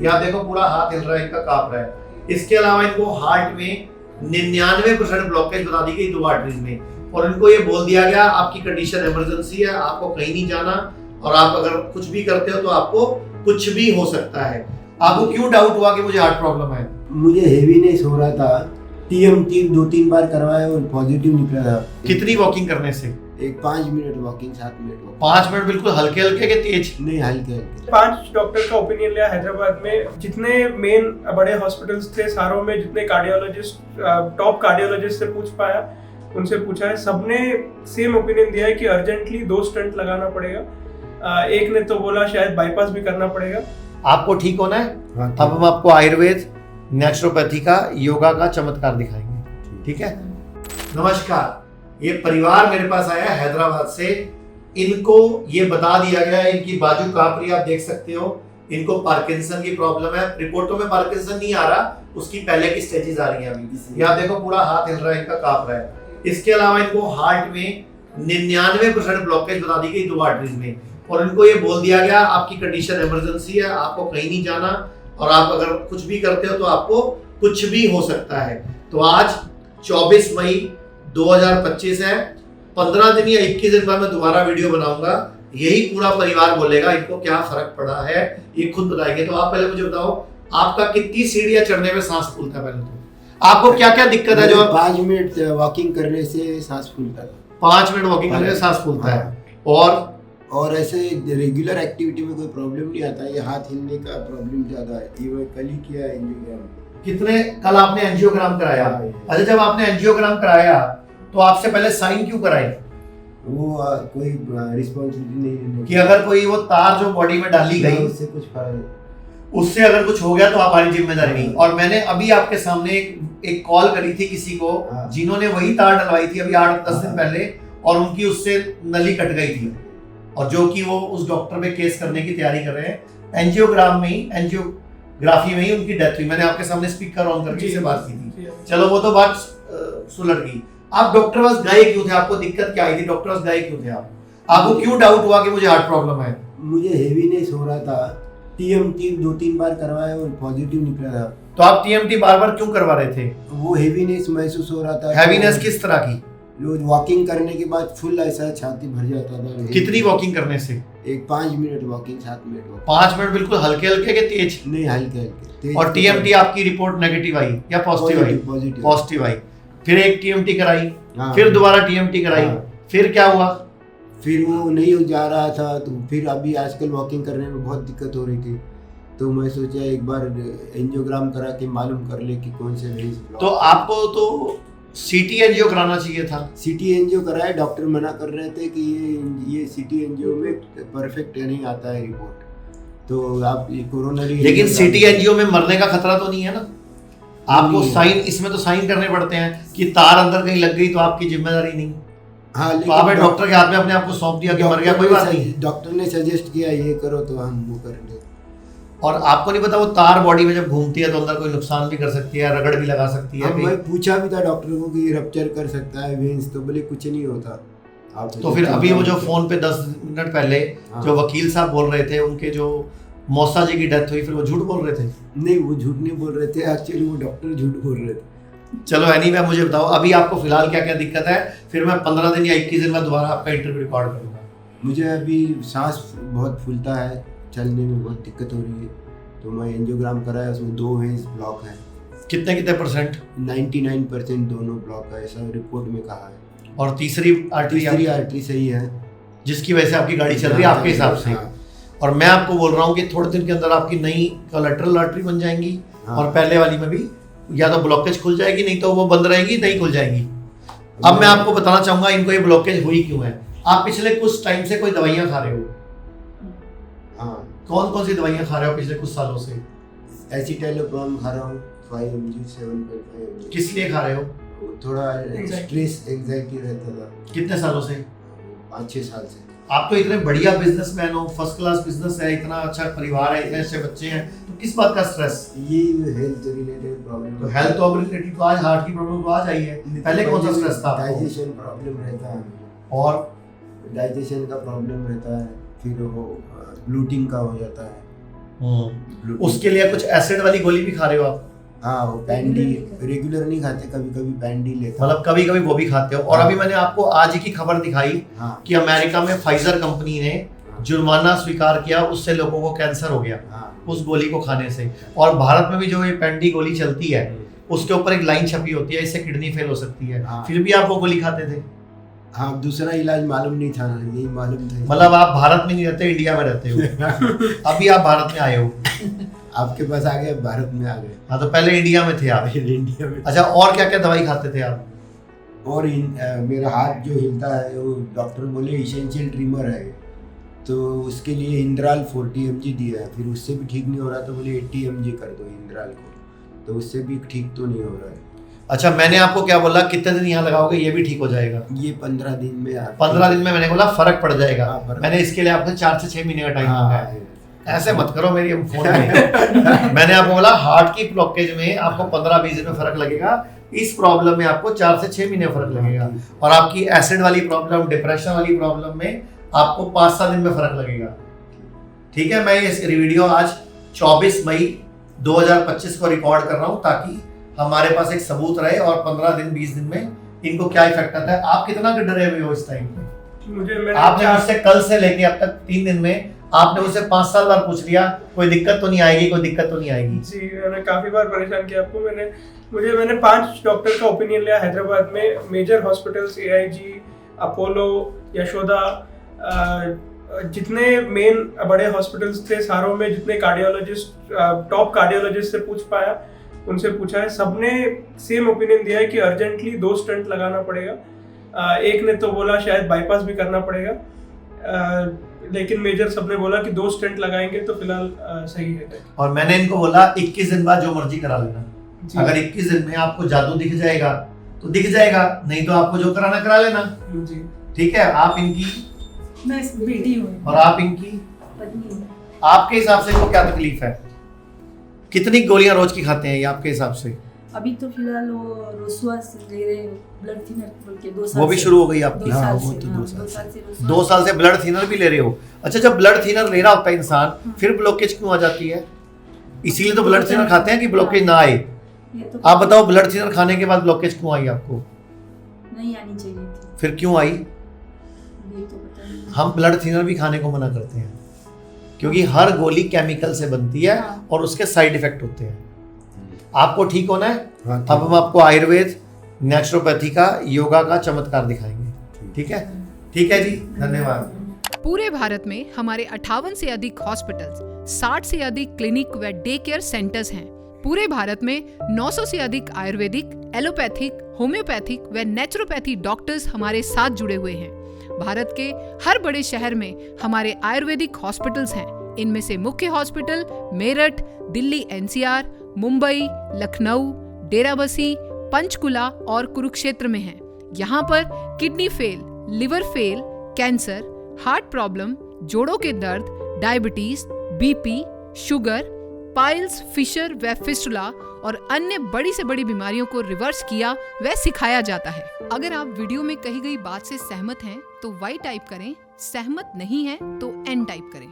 यहाँ देखो पूरा हाथ हिल रहा है, इनका कांप रहा है। इसके अलावा इनको हार्ट में 99% ब्लॉकेज बता दी गई 2 आर्टरीज में, और इनको ये बोल दिया गया आपकी कंडीशन इमरजेंसी है, आपको कहीं नहीं जाना, और आप अगर कुछ भी करते हो तो आपको कुछ भी हो सकता है। आपको क्यों डाउट हुआ कि मुझे हार्ट प्रॉब्लम है? मुझे हेवीनेस हो रहा था, टीएमटी 2-3 बार करवाया और पॉजिटिव निकला था। कितनी वॉकिंग करने से? एक 5 minute walking, 7 minute walking. 5 minute बिल्कुल हल्के हल्के के तेज? नहीं, हल्के हल्के। 5 डॉक्टर का ओपिनियन लिया हैदराबाद में। जितने मेन बड़े हॉस्पिटल्स थे सारों में, जितने कार्डियोलॉजिस्ट, टॉप कार्डियोलॉजिस्ट से पूछ पाया, उनसे पूछा है, सबने सेम ओपिनियन दिया है कि अर्जेंटली 2 स्टंट लगाना पड़ेगा। एक ने तो बोला शायद बाईपास भी करना पड़ेगा। आपको ठीक होना है। हाँ, अब हम आपको आयुर्वेद, नेचुरोपैथी का, योगा का चमत्कार दिखाएंगे, ठीक है? नमस्कार, ये परिवार मेरे पास आया है हैदराबाद से। इनको ये बता दिया गया है, इनकी बाजू कांप रही है, आप देख सकते हो। इनको पार्किंसन की प्रॉब्लम है। रिपोर्टों में पार्किंसन नहीं आ रहा, उसकी पहले की स्टेजेस आ रही हैं अभी। यहाँ देखो पूरा हाथ हिल रहा है, इनका कांप रहा है। इसके अलावा इनको हार्ट में 99% ब्लॉकेज बता दी गई 2 आर्टरीज में, और इनको ये बोल दिया गया आपकी कंडीशन इमरजेंसी है, आपको कहीं नहीं जाना, और आप अगर कुछ भी करते हो तो आपको कुछ भी हो सकता है। तो आज 24 मई 2025 है। 15 दिन या 21 दिन बाद मैं दोबारा वीडियो बनाऊंगा, यही पूरा परिवार बोलेगा इनको क्या फर्क पड़ा है, ये खुद बताएंगे। तो आप पहले मुझे बताओ, आपका कितनी सीढ़ियां चढ़ने में सांस फूलता है? पहले तो आपको क्या क्या दिक्कत है? जो 5 मिनट वॉकिंग करने से सांस फूलता था। 5 मिनट वॉकिंग करने से सांस फूलता है। और ऐसे रेगुलर एक्टिविटी में कोई प्रॉब्लम नहीं आता। ये हाथ हिलने का प्रॉब्लम ज्यादा है। ये मैं कल ही किया एंजियोग्राम। कितने कल आपने एंजियोग्राम कराया? अच्छा, जब आपने एंजियोग्राम कराया तो आपसे पहले साइन क्यों कराई? वो कोई रिस्पॉन्सिबिलिटी नहीं कि अगर कोई वो तार जो बॉडी में डाली गई उससे कुछ फर्क, उससे अगर कुछ हो गया तो हमारी जिम्मेदारी नहीं। और मैंने अभी आपके सामने एक कॉल करी थी किसी को, जिन्होंने वही तार डलवाई थी अभी 8-10 दिन पहले, और उनकी उससे नली कट गई थी, और जो कि वो उस डॉक्टर पे केस करने की तैयारी कर रहे हैं। एंजियोग्राम में ही, एंजियोग्राफी में ही उनकी डेथ हुई। मैंने आपके सामने स्पीकर ऑन करके इससे बात की थी। चलो वो तो बात सुलझ गई। आप डॉक्टर पास गए क्यों थे? आपको दिक्कत क्या आई थी? डॉक्टर पास गए क्यों थे आप? आपको क्यों डाउट हुआ कि मुझे हार्ट प्रॉब्लम है? मुझे हेवीनेस हो रहा था, टीएमटी 2-3 बार करवाया और पॉजिटिव निकला था। तो आप टीएमटी बार बार क्यों करवा रहे थे? वो हेवीनेस महसूस हो रहा था। हैवीनेस किस तरह की? वॉकिंग करने के बाद फुल ऐसा छाती भर जाता था। कितनी वॉकिंग करने से? एक 5 minute walking, 7 minute walking. 5 minute बिल्कुल हल्के हल्के के तेज? नहीं, हल्के हल्के। और टीएमटी आपकी रिपोर्ट नेगेटिव आई या पॉजिटिव आई? पॉजिटिव आई। फिर एक टीएमटी कराई, फिर दोबारा टीएमटी कराई, फिर क्या हुआ? फिर वो नहीं जा रहा था, तो फिर अभी आजकल वॉकिंग करने में बहुत दिक्कत हो रही थी, तो मैं सोचा एक बार एंजियोग्राम करा के मालूम कर ले कि कौन से वेन्स ब्लॉक। तो आपको तो सीटी एंजियो कराना चाहिए था। सीटी एंजियो कराया, डॉक्टर मना कर रहे थे कि ये सीटी एंजियो में परफेक्ट नहीं आता है रिपोर्ट, तो आप ये कोरोनरी। लेकिन सीटी एंजियो में मरने का खतरा तो नहीं है ना? आपको साइन, इसमें तो साइन करने पड़ते हैं कि तार अंदर कहीं लग गई तो आपकी जिम्मेदारी नहीं। हाँ, तो आपने डॉक्टर के हाथ में अपने आप को सौंप दिया कि मर गया, कोई बात नहीं। डॉक्टर ने सजेस्ट किया ये करो तो हम वो करेंगे। और आपको नहीं पता वो तार बॉडी में जब घूमती है तो अंदर कोई नुकसान भी कर सकती है, रगड़ भी लगा सकती है। मैं पूछा भी था डॉक्टर को कि रप्चर कर सकता है वेन्स, तो बोले कुछ नहीं होता। तो फिर अभी वो जो फोन पे 10 मिनट पहले जो वकील साहब बोल रहे थे, उनके जो मौसा जी की डेथ हुई, फिर वो झूठ बोल रहे थे? नहीं, वो झूठ नहीं बोल रहे थे, एक्चुअली वो डॉक्टर झूठ बोल रहे थे। चलो एनीवे, मुझे बताओ अभी आपको फिलहाल क्या क्या दिक्कत है, फिर मैं 15 दिन या 21 दिन में दोबारा आपका इंटरव्यू रिकॉर्ड करूंगा। मुझे अभी सांस बहुत फूलता है, चलने में बहुत दिक्कत हो रही है, तो मैं एंजियोग्राम कराया, उसमें 2 वेन्स ब्लॉक है। कितने परसेंट? 99% दोनों ब्लॉक है, ऐसा रिपोर्ट में कहा है। और तीसरी आर्टरी सही है, जिसकी वजह से आपकी गाड़ी चल रही है आपके हिसाब से। और मैं आपको बोल रहा हूँ कि थोड़े दिन के अंदर आपकी नई कोलैटरल आर्टरी बन जाएंगी, और पहले वाली में भी या तो ब्लॉकेज खुल जाएगी, नहीं तो वो बंद रहेगी, नहीं खुल जाएगी। अब मैं आपको बताना चाहूंगा इनको ये ब्लॉकेज हुई क्यों है। आप पिछले कुछ टाइम से कोई दवाइयाँ खा रहे हो? हाँ। कौन कौन सी दवाइयाँ खा रहे हो पिछले कुछ सालों से? एसिटाइलोप्राम खा रहा हूँ 5 mg, 7.5 mg। किस लिए खा रहे हो? थोड़ा स्ट्रेस, एंजाइटी रहता था। कितने सालों से? 5-6 साल से। आप तो इतने बढ़िया बिजनेसमैन हो, फर्स्ट क्लास बिजनेस है, इतना अच्छा परिवार है, इतने अच्छे बच्चे हैं, तो किस बात का स्ट्रेस? ये हेल्थ रिलेटेड प्रॉब्लम। तो हेल्थ रिलेटेड तो आज हार्ट की प्रॉब्लम तो आ जाई है। पहले कौन सा स्ट्रेस था? डाइजेशन प्रॉब्लम रहता है, और डाइजेशन का प्रॉब्लम रहता है, फिर वो ब्लूटिंग का हो जाता है। उसके लिए कुछ एसिड वाली गोली भी खा रहे हो आप? हाँ, वो पैंडी रेगुलर नहीं खाते, कभी कभी पैंडी लेते। मतलब कभी कभी वो भी खाते हो। और हाँ। अभी मैंने आपको आज ही की खबर दिखाई हाँ कि अमेरिका में फाइजर कंपनी ने जुर्माना स्वीकार किया, उससे लोगों को कैंसर हो गया हाँ उस गोली को खाने से। और भारत में भी जो ये पैंडी गोली चलती है उसके ऊपर एक लाइन छपी होती है, इससे किडनी फेल हो सकती है। हाँ। फिर भी आप वो गोली खाते थे? हाँ, दूसरा इलाज मालूम नहीं था ना, यही मालूम था। मतलब आप भारत में नहीं रहते, इंडिया में रहते हो। अभी आप भारत में आए हो? आपके पास आ गए, भारत में आ गए। हाँ, तो पहले इंडिया में थे आप? इंडिया में। अच्छा, और क्या क्या दवाई खाते थे आप? और मेरा हाथ जो हिलता है वो डॉक्टर बोले इसेंशियल ट्रिमर है, तो उसके लिए इंद्राल 40 mg दिया है। फिर उससे भी ठीक नहीं हो रहा तो बोले 80 mg कर दो इंद्राल को, तो उससे भी ठीक तो नहीं हो रहा है। अच्छा, मैंने आपको क्या बोला, कितने दिन यहाँ लगाओगे ये भी ठीक हो जाएगा? ये 15 दिन में 15 दिन में मैंने बोला फर्क पड़ जाएगा। हाँ, फर्क। मैंने इसके लिए आपको 4 से 6 महीने का टाइम हाँ, मांगा है। ऐसे मत करो मेरी फोन में। मैंने आपको बोला हार्ट की ब्लॉकेज में आपको 15-20 दिन में फर्क लगेगा, इस प्रॉब्लम में आपको 4 से 6 महीने फर्क लगेगा, और आपकी एसिड वाली प्रॉब्लम, डिप्रेशन वाली प्रॉब्लम में आपको 5-7 दिन में फर्क लगेगा। ठीक है, मैं ये वीडियो आज 24 मई 2025 को रिकॉर्ड कर रहा हूँ ताकि हमारे पास एक सबूत रहे और 15 दिन 20 दिन में इनको क्या इफेक्ट आता है। आप कितना डरे हुए हो इस टाइम पे? आपने मुझसे कल से लेके अब तक 3 दिन में आपने मुझसे 5 साल बार पूछ लिया कोई दिक्कत तो नहीं आएगी, कोई दिक्कत तो नहीं आएगी। जी, मैंने काफी बार परेशान किया आपको। मैंने 5 डॉक्टर का ओपिनियन लिया हैदराबाद में, major hospitals, AIG, Apollo, Yashoda, जितने मेन बड़े हॉस्पिटल्स थे सारों में, जितने कार्डियोलॉजिस्ट, टॉप कार्डियोलॉजिस्ट से पूछ पाया, उनसे पूछा है, सबने सेम ओपिनियन दिया है कि अर्जेंटली 2 स्टंट लगाना पड़ेगा। एक ने तो बोला शायद बाईपास भी करना पड़ेगा, लेकिन मेजर सबने बोला कि 2 स्टंट लगाएंगे तो फिलहाल सही है। और मैंने इनको बोला 21 दिन बाद जो मर्जी करा लेना, अगर 21 दिन में आपको जादू दिख जाएगा तो दिख जाएगा, नहीं तो आपको जो कराना करा लेना। जी ठीक है, आप इनकी, मैं इसकी बेटी हूँ और आप इनकी पत्नी हूँ। आपके हिसाब से इनको क्या तकलीफ है? कितनी गोलियां रोज की खाते हैं ये आपके हिसाब से? अभी तो फिलहाल वो रोसुआस ले रहे हैं, ब्लड थिनर बोल के 2 साल वो भी से। शुरू हो गई आपकी? 2 साल हाँ, से, वो तो 2 हाँ, साल 2 साल से रोसुआस। 2 साल से ब्लड थिनर भी ले रहे हो? अच्छा, जब ब्लड थिनर ले रहा होता है इंसान फिर ब्लॉकेज क्यों आ जाती है? इसीलिए तो ब्लड थिनर खाते हैं कि ब्लॉकेज ना आए। ये तो आप बताओ, ब्लड थिनर खाने के बाद ब्लॉकेज क्यों आई आपको? नहीं आनी चाहिए थी, फिर क्यों आई? ये तो पता नहीं। हम ब्लड थिनर भी खाने को मना करते हैं क्योंकि हर गोली केमिकल से बनती है हाँ। और उसके साइड इफेक्ट होते हैं। आपको ठीक होना है। हाँ, अब हम आपको आयुर्वेद, नेचुरोपैथी का, योगा का चमत्कार दिखाएंगे। ठीक है? ठीक है जी, धन्यवाद। पूरे भारत में हमारे 58 से अधिक हॉस्पिटल्स, 60 से अधिक क्लिनिक व डे केयर सेंटर्स हैं। पूरे भारत में 900 से अधिक आयुर्वेदिक, एलोपैथिक, होम्योपैथिक व नेचुरोपैथी डॉक्टर्स हमारे साथ जुड़े हुए हैं। भारत के हर बड़े शहर में हमारे आयुर्वेदिक हॉस्पिटल्स हैं। इनमें से मुख्य हॉस्पिटल मेरठ, दिल्ली NCR, मुंबई, लखनऊ, डेराबसी, पंचकुला और कुरुक्षेत्र में हैं। यहाँ पर kidney fail, liver fail, cancer, heart problem, जोड़ों के दर्द, diabetes, BP, sugar, piles, fissure व फिस्टुला और अन्य बड़ी से बड़ी बीमारियों को रिवर्स किया व सिखाया जाता है। अगर आप वीडियो में कही गई बात से सहमत हैं तो Y टाइप करें, सहमत नहीं हैं तो N टाइप करें।